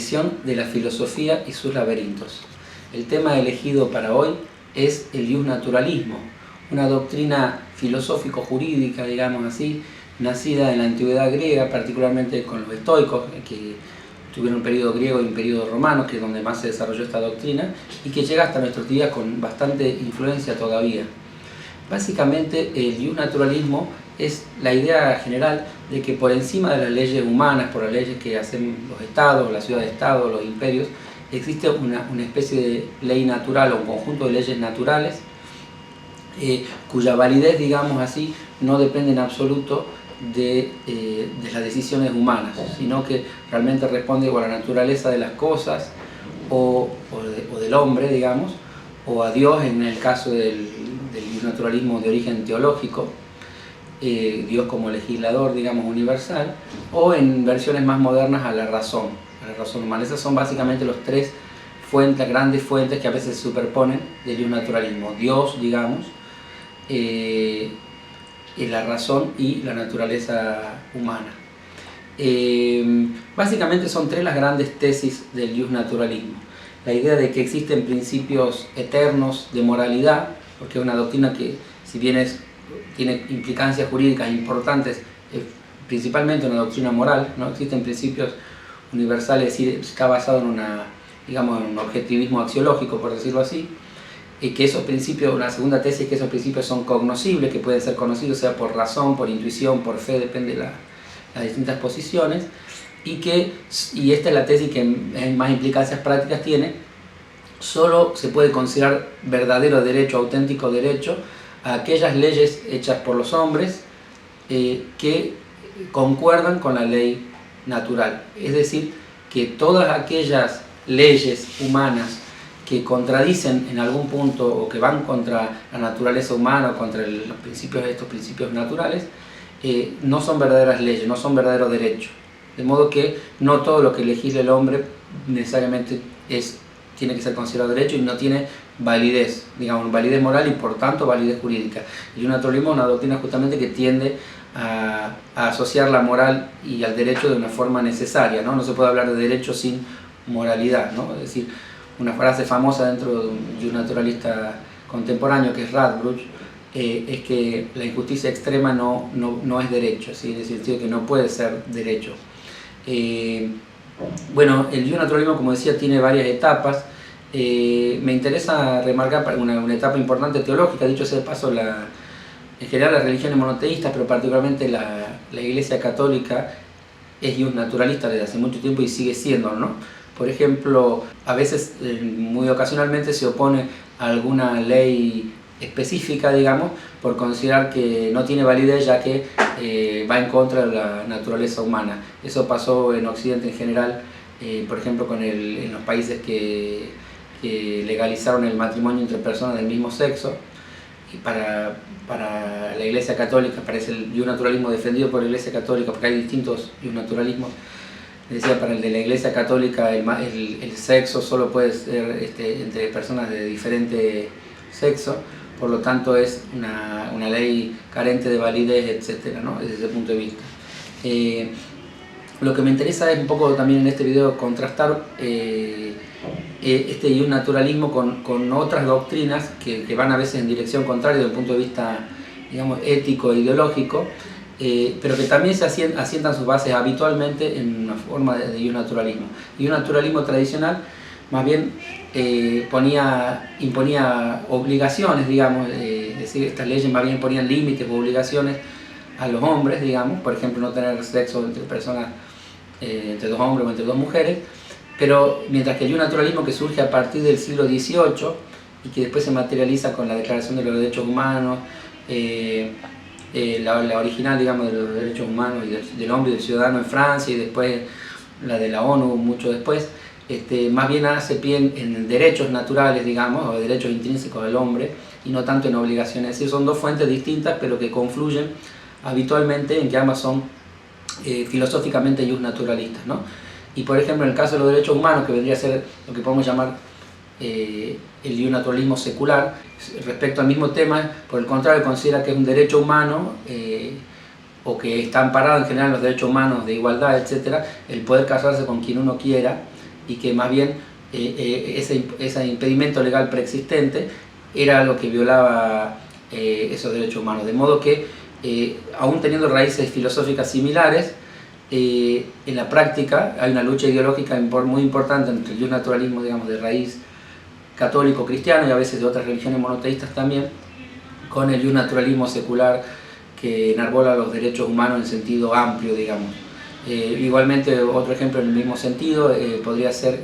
reflexión de la filosofía y sus laberintos. El tema elegido para hoy es el iusnaturalismo, una doctrina filosófico-jurídica, digamos así, nacida en la antigüedad griega, particularmente con los estoicos, que tuvieron un periodo griego y un periodo romano, que es donde más se desarrolló esta doctrina, y que llega hasta nuestros días con bastante influencia todavía. Básicamente, el iusnaturalismo es la idea general de que por encima de las leyes humanas, por las leyes que hacen los estados, las ciudades-estado, los imperios, existe una especie de ley natural o un conjunto de leyes naturales cuya validez, digamos así, no depende en absoluto de las decisiones humanas, sino que realmente responde a la naturaleza de las cosas o del hombre, digamos, o a Dios en el caso del naturalismo de origen teológico, Dios como legislador, digamos, universal, o en versiones más modernas a la razón humana. Esas son básicamente los tres grandes fuentes que a veces se superponen del iusnaturalismo: Dios, digamos, la razón y la naturaleza humana. Básicamente son tres las grandes tesis del iusnaturalismo. La idea de que existen principios eternos de moralidad, porque es una doctrina que, si bien tiene implicancias jurídicas importantes, es principalmente una doctrina moral, ¿no? Existen principios universales, es decir, está basado en en un objetivismo axiológico, por decirlo así, y que esos principios, una segunda tesis es que esos principios son cognoscibles, que pueden ser conocidos sea por razón, por intuición, por fe, depende de las distintas posiciones, y esta es la tesis que más implicancias prácticas tiene: solo se puede considerar verdadero derecho, auténtico derecho, a aquellas leyes hechas por los hombres que concuerdan con la ley natural. Es decir, que todas aquellas leyes humanas que contradicen en algún punto o que van contra la naturaleza humana o contra estos principios naturales, no son verdaderas leyes, no son verdadero derecho. De modo que no todo lo que legisle el hombre necesariamente tiene que ser considerado derecho y no tiene validez, digamos, validez moral y por tanto validez jurídica. El iusnaturalismo es una doctrina justamente que tiende a asociar la moral y al derecho de una forma necesaria, ¿no? No se puede hablar de derecho sin moralidad, ¿no? Es decir, una frase famosa dentro de un iusnaturalista contemporáneo, que es Radbruch, es que la injusticia extrema no es derecho, ¿sí? Es decir, que no puede ser derecho. Bueno, el iusnaturalismo, como decía, tiene varias etapas. Me interesa remarcar una etapa importante teológica. Dicho sea de paso, en general las religiones monoteístas, pero particularmente la Iglesia Católica, es iusnaturalista desde hace mucho tiempo y sigue siendo, ¿no? Por ejemplo, a veces, muy ocasionalmente, se opone a alguna ley específica, digamos, por considerar que no tiene validez, ya que va en contra de la naturaleza humana. Eso pasó en Occidente en general, por ejemplo, en los países que legalizaron el matrimonio entre personas del mismo sexo. Y para la Iglesia Católica, parece el iusnaturalismo defendido por la Iglesia Católica, porque hay distintos iusnaturalismos. Decía, para el de la Iglesia Católica el sexo solo puede ser entre personas de diferente sexo, por lo tanto es una ley carente de validez, etc., ¿no? Desde ese punto de vista. Lo que me interesa es un poco también en este video contrastar este iusnaturalismo con otras doctrinas que van a veces en dirección contraria desde el punto de vista, digamos, ético e ideológico, pero que también se asientan sus bases habitualmente en una forma de iusnaturalismo. El iusnaturalismo tradicional más bien imponía obligaciones, digamos, es decir, estas leyes más bien ponían límites o obligaciones a los hombres, digamos, por ejemplo, no tener sexo entre personas, entre dos hombres o entre dos mujeres, pero mientras que el iusnaturalismo, que surge a partir del siglo XVIII y que después se materializa con la Declaración de los Derechos Humanos, la original, digamos, de los derechos humanos y del hombre y del ciudadano en Francia, y después la de la ONU mucho después, más bien hace pie en derechos naturales, digamos, o derechos intrínsecos del hombre, y no tanto en obligaciones. Es decir, son dos fuentes distintas, pero que confluyen habitualmente en que ambas son filosóficamente iusnaturalistas, ¿no? Y por ejemplo, en el caso de los derechos humanos, que vendría a ser lo que podemos llamar el iusnaturalismo secular, respecto al mismo tema, por el contrario, considera que es un derecho humano, o que está amparado en general en los derechos humanos de igualdad, etc., el poder casarse con quien uno quiera, y que más bien ese impedimento legal preexistente era algo que violaba esos derechos humanos, de modo que aún teniendo raíces filosóficas similares, en la práctica hay una lucha ideológica muy importante entre el naturalismo, digamos, de raíz católico, cristiano y a veces de otras religiones monoteístas también, con el naturalismo secular que enarbola los derechos humanos en sentido amplio, digamos. Igualmente, otro ejemplo en el mismo sentido podría ser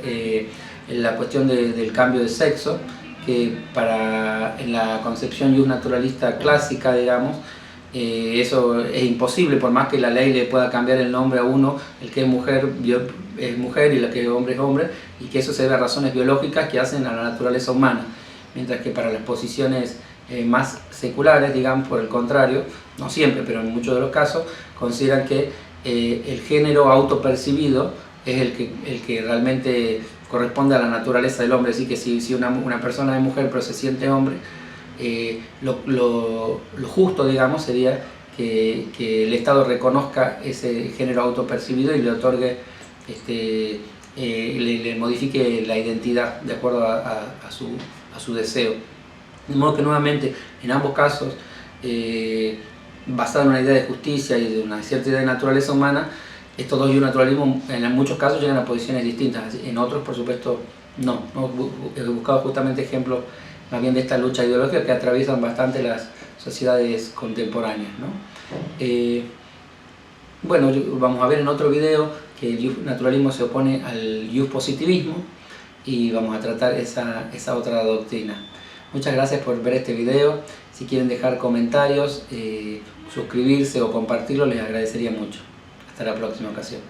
la cuestión del cambio de sexo, que en la concepción naturalista clásica, digamos, eso es imposible, por más que la ley le pueda cambiar el nombre a uno, el que es mujer y el que es hombre, y que eso se debe a razones biológicas que hacen a la naturaleza humana, mientras que para las posiciones más seculares, digamos, por el contrario, no siempre, pero en muchos de los casos, consideran que el género autopercibido es el que realmente corresponde a la naturaleza del hombre, así que si una persona es mujer pero se siente hombre, lo justo, digamos, sería que el Estado reconozca ese género autopercibido y le otorgue, le modifique la identidad de acuerdo a su deseo. De modo que nuevamente, en ambos casos, basado en una idea de justicia y de una cierta idea de naturaleza humana, estos dos naturalismos en muchos casos llegan a posiciones distintas, en otros por supuesto no. He buscado justamente ejemplos más bien de esta lucha ideológica que atraviesan bastante las sociedades contemporáneas, ¿no? Bueno, vamos a ver en otro video que el naturalismo se opone al positivismo y vamos a tratar esa otra doctrina. Muchas gracias por ver este video. Si quieren dejar comentarios, suscribirse o compartirlo, les agradecería mucho. Hasta la próxima ocasión.